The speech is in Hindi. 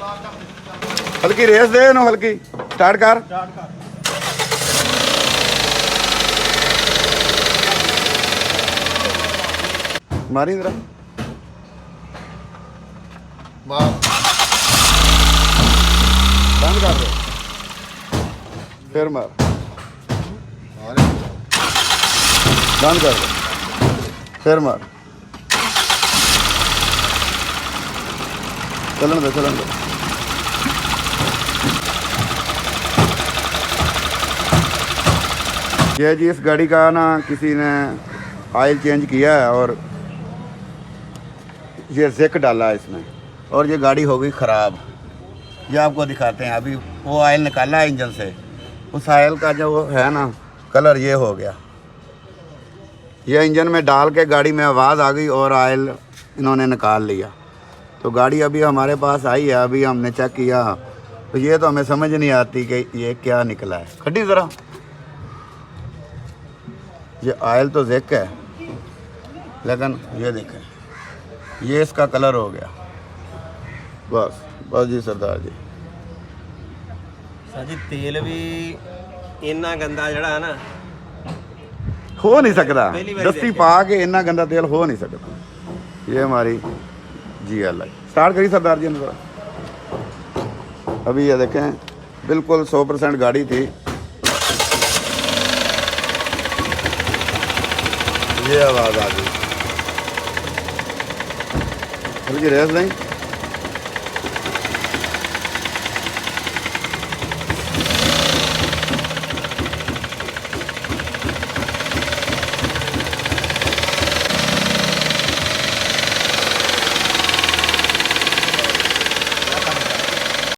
हल्की रेस दे नो, हल्की स्टार्ट कर। मारी जरा बंद कर दे, फिर मार, बंद कर दे, फिर मार, चलन दे, चलन दे। ये जी इस गाड़ी का ना किसी ने ऑयल चेंज किया है और ये जिक डाला है इसमें, और ये गाड़ी हो गई ख़राब। ये आपको दिखाते हैं, अभी वो ऑयल निकाला है इंजन से, उस ऑयल का जो वो है ना कलर ये हो गया। ये इंजन में डाल के गाड़ी में आवाज़ आ गई और ऑयल इन्होंने निकाल लिया। तो गाड़ी अभी हमारे पास आई है, अभी हमने चेक किया, तो ये तो हमें समझ नहीं आती कि ये क्या निकला है। खड्डी ज़रा, ये ऑयल तो जिक है, लेकिन ये देखें ये इसका कलर हो गया। बस बस जी सरदार जी। सर जी तेल भी इन्ना गंदा जड़ा है ना, हो नहीं सकता, पहली बारी दस्ती पा के इतना गंदा तेल हो नहीं सकता। ये हमारी GL स्टार्ट करी सरदार जी ने। अभी ये देखें बिल्कुल 100% गाड़ी थी। ये आवाज़ आ गई, हल्की रेस नहीं।